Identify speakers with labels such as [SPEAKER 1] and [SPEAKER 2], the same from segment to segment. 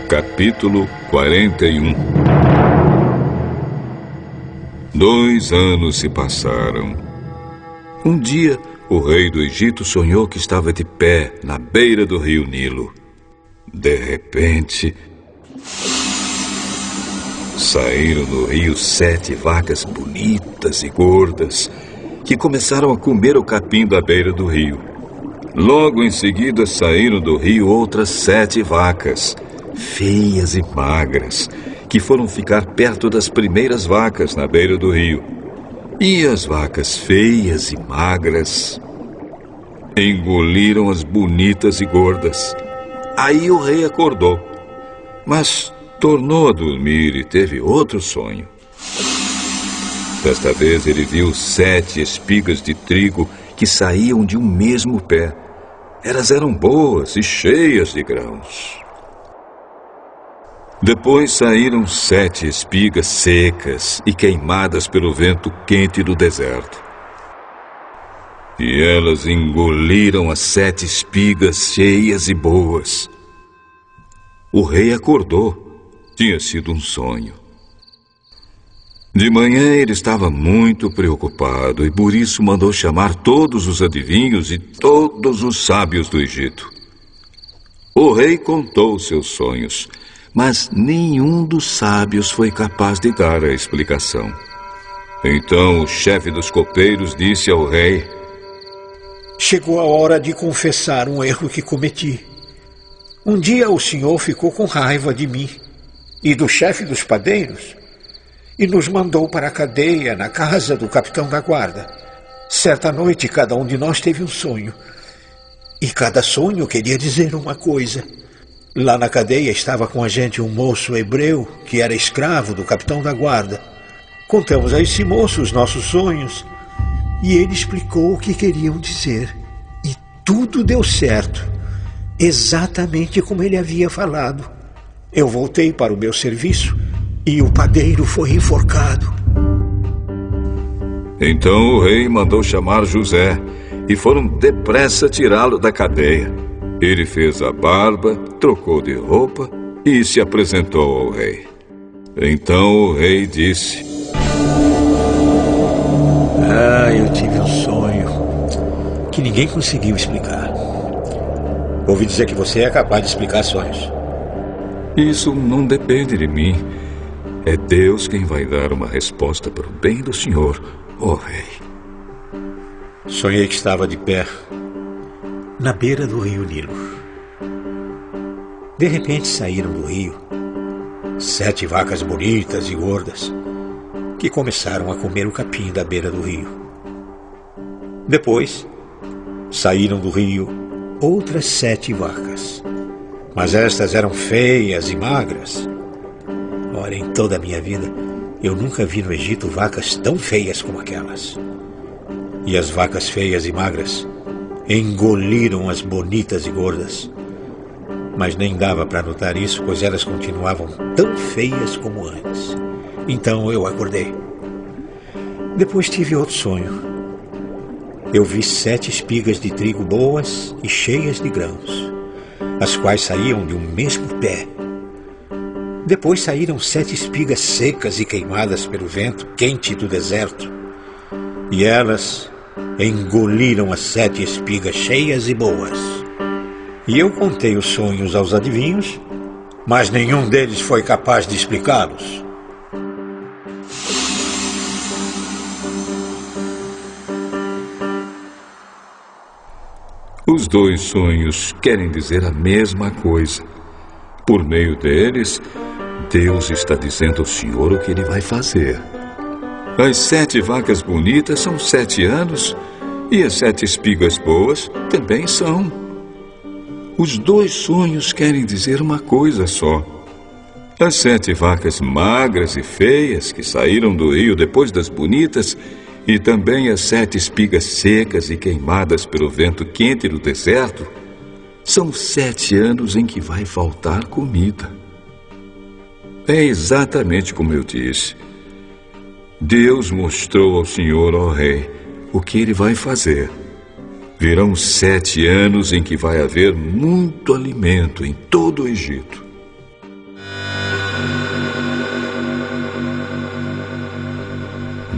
[SPEAKER 1] Capítulo 41. 2 anos se passaram. Um dia, o rei do Egito sonhou que estava de pé na beira do rio Nilo. De repente, saíram do rio 7 vacas bonitas e gordas, que começaram a comer o capim da beira do rio. Logo em seguida, saíram do rio outras 7 vacas, feias e magras, que foram ficar perto das primeiras vacas na beira do rio. E as vacas feias e magras engoliram as bonitas e gordas. Aí o rei acordou, mas tornou a dormir e teve outro sonho. Desta vez ele viu 7 espigas de trigo que saíam de um mesmo pé. Elas eram boas e cheias de grãos. Depois saíram 7 espigas secas e queimadas pelo vento quente do deserto. E elas engoliram as 7 espigas cheias e boas. O rei acordou. Tinha sido um sonho. De manhã ele estava muito preocupado e por isso mandou chamar todos os adivinhos e todos os sábios do Egito. O rei contou seus sonhos, mas nenhum dos sábios foi capaz de dar a explicação. Então o chefe dos copeiros disse ao rei:
[SPEAKER 2] Chegou a hora de confessar um erro que cometi. Um dia o senhor ficou com raiva de mim e do chefe dos padeiros e nos mandou para a cadeia na casa do capitão da guarda. Certa noite cada um de nós teve um sonho e cada sonho queria dizer uma coisa. Lá na cadeia estava com a gente um moço hebreu que era escravo do capitão da guarda. Contamos a esse moço os nossos sonhos e ele explicou o que queriam dizer. E tudo deu certo, exatamente como ele havia falado. Eu voltei para o meu serviço e o padeiro foi enforcado.
[SPEAKER 1] Então o rei mandou chamar José e foram depressa tirá-lo da cadeia. Ele fez a barba, trocou de roupa e se apresentou ao rei. Então o rei disse:
[SPEAKER 2] Eu tive um sonho que ninguém conseguiu explicar. Ouvi dizer que você é capaz de explicar sonhos.
[SPEAKER 1] Isso não depende de mim. É Deus quem vai dar uma resposta para o bem do senhor, ó rei.
[SPEAKER 2] Sonhei que estava de pé na beira do rio Nilo. De repente saíram do rio 7 vacas bonitas e gordas que começaram a comer o capim da beira do rio. Depois saíram do rio outras 7 vacas, mas estas eram feias e magras. Ora, em toda a minha vida eu nunca vi no Egito vacas tão feias como aquelas. E as vacas feias e magras engoliram as bonitas e gordas. Mas nem dava para notar isso, pois elas continuavam tão feias como antes. Então eu acordei. Depois tive outro sonho. Eu vi 7 espigas de trigo boas e cheias de grãos, as quais saíam de um mesmo pé. Depois saíram 7 espigas secas e queimadas pelo vento quente do deserto. E elas engoliram as 7 espigas cheias e boas. E eu contei os sonhos aos adivinhos, mas nenhum deles foi capaz de explicá-los.
[SPEAKER 1] Os 2 sonhos querem dizer a mesma coisa. Por meio deles, Deus está dizendo ao senhor o que ele vai fazer. As 7 vacas bonitas são 7 anos e as 7 espigas boas também são. Os 2 sonhos querem dizer uma coisa só. As 7 vacas magras e feias que saíram do rio depois das bonitas e também as 7 espigas secas e queimadas pelo vento quente do deserto são 7 anos em que vai faltar comida. É exatamente como eu disse. Deus mostrou ao senhor, ó rei, o que ele vai fazer. Virão 7 anos em que vai haver muito alimento em todo o Egito.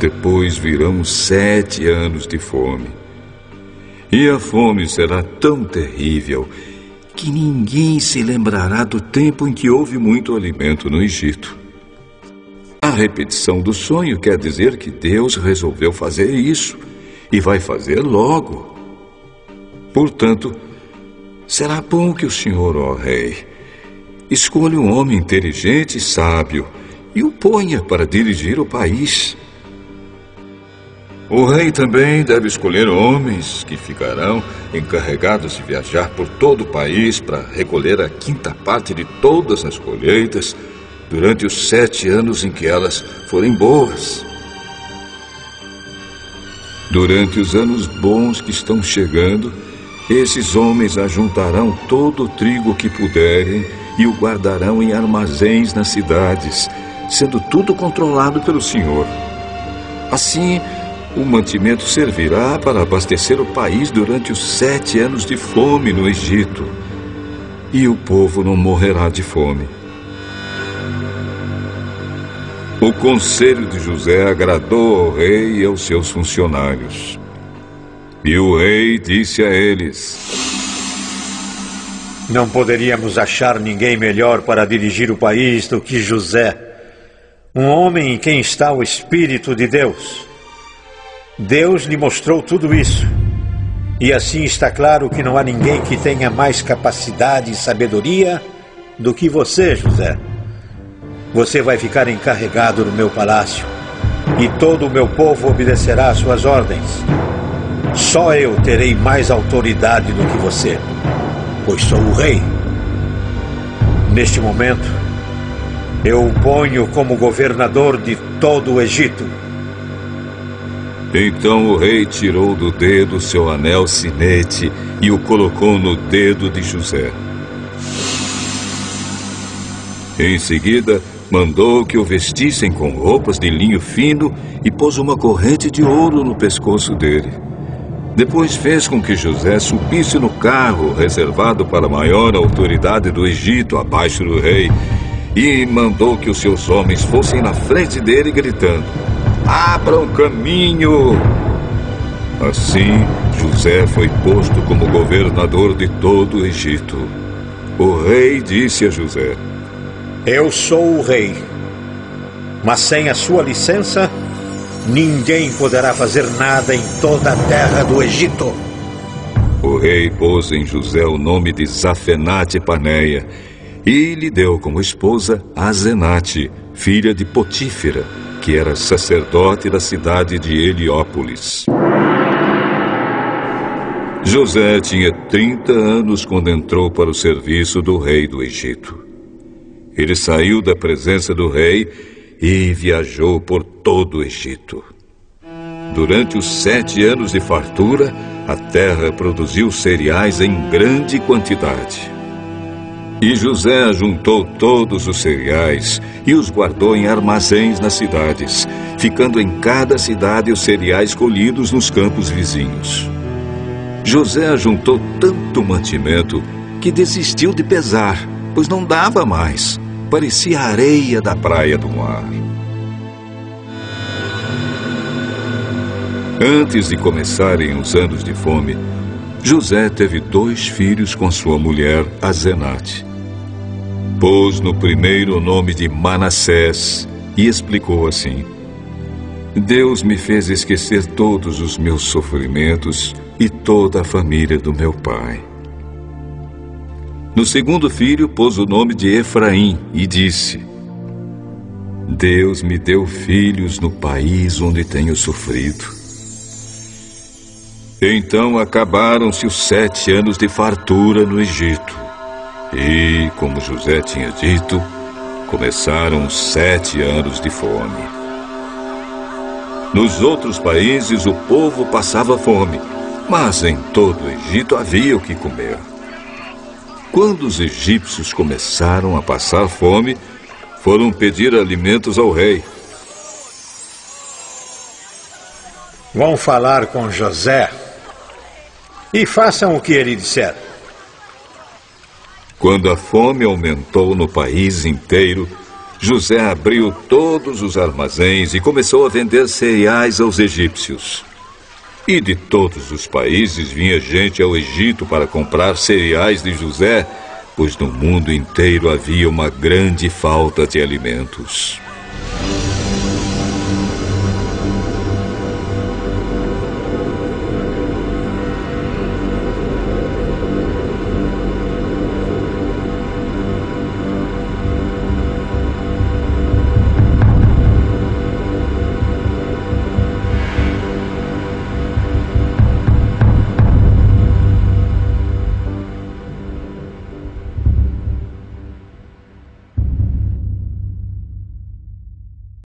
[SPEAKER 1] depois virão 7 anos de fome. E a fome será tão terrível que ninguém se lembrará do tempo em que houve muito alimento no Egito. A repetição do sonho quer dizer que Deus resolveu fazer isso e vai fazer logo. Portanto, será bom que o senhor, ó rei, escolha um homem inteligente e sábio e o ponha para dirigir o país. O rei também deve escolher homens que ficarão encarregados de viajar por todo o país para recolher a 5ª parte de todas as colheitas durante os 7 anos em que elas forem boas. Durante os anos bons que estão chegando, esses homens ajuntarão todo o trigo que puderem e o guardarão em armazéns nas cidades, sendo tudo controlado pelo Senhor. Assim, o mantimento servirá para abastecer o país durante os 7 anos de fome no Egito, e o povo não morrerá de fome. O conselho de José agradou ao rei e aos seus funcionários. E o rei disse a eles:
[SPEAKER 2] Não poderíamos achar ninguém melhor para dirigir o país do que José, um homem em quem está o Espírito de Deus. Deus lhe mostrou tudo isso. E assim está claro que não há ninguém que tenha mais capacidade e sabedoria do que você, José. Você vai ficar encarregado no meu palácio, e todo o meu povo obedecerá às suas ordens. Só eu terei mais autoridade do que você, pois sou o rei. Neste momento, eu o ponho como governador de todo o Egito.
[SPEAKER 1] Então o rei tirou do dedo seu anel sinete e o colocou no dedo de José. Em seguida, mandou que o vestissem com roupas de linho fino e pôs uma corrente de ouro no pescoço dele. Depois fez com que José subisse no carro reservado para a maior autoridade do Egito, abaixo do rei, e mandou que os seus homens fossem na frente dele gritando: Abram caminho! Assim, José foi posto como governador de todo o Egito. O rei disse a José:
[SPEAKER 2] Eu sou o rei, mas sem a sua licença, ninguém poderá fazer nada em toda a terra do Egito.
[SPEAKER 1] O rei pôs em José o nome de Zafenate-Paneia e lhe deu como esposa Azenate, filha de Potífera, que era sacerdote da cidade de Heliópolis. José tinha 30 anos quando entrou para o serviço do rei do Egito. Ele saiu da presença do rei e viajou por todo o Egito. Durante os 7 anos de fartura, a terra produziu cereais em grande quantidade. E José ajuntou todos os cereais e os guardou em armazéns nas cidades, ficando em cada cidade os cereais colhidos nos campos vizinhos. José ajuntou tanto mantimento que desistiu de pesar, pois não dava mais. Parecia a areia da praia do mar. Antes de começarem os anos de fome, José teve 2 filhos com sua mulher, Azenate. Pôs no primeiro o nome de Manassés e explicou assim: Deus me fez esquecer todos os meus sofrimentos e toda a família do meu pai. No segundo filho, pôs o nome de Efraim e disse: Deus me deu filhos no país onde tenho sofrido. Então acabaram-se os 7 anos de fartura no Egito. E, como José tinha dito, começaram os 7 anos de fome. Nos outros países, o povo passava fome, mas em todo o Egito havia o que comer. Quando os egípcios começaram a passar fome, foram pedir alimentos ao rei.
[SPEAKER 2] Vão falar com José e façam o que ele disser.
[SPEAKER 1] Quando a fome aumentou no país inteiro, José abriu todos os armazéns e começou a vender cereais aos egípcios. E de todos os países vinha gente ao Egito para comprar cereais de José, pois no mundo inteiro havia uma grande falta de alimentos.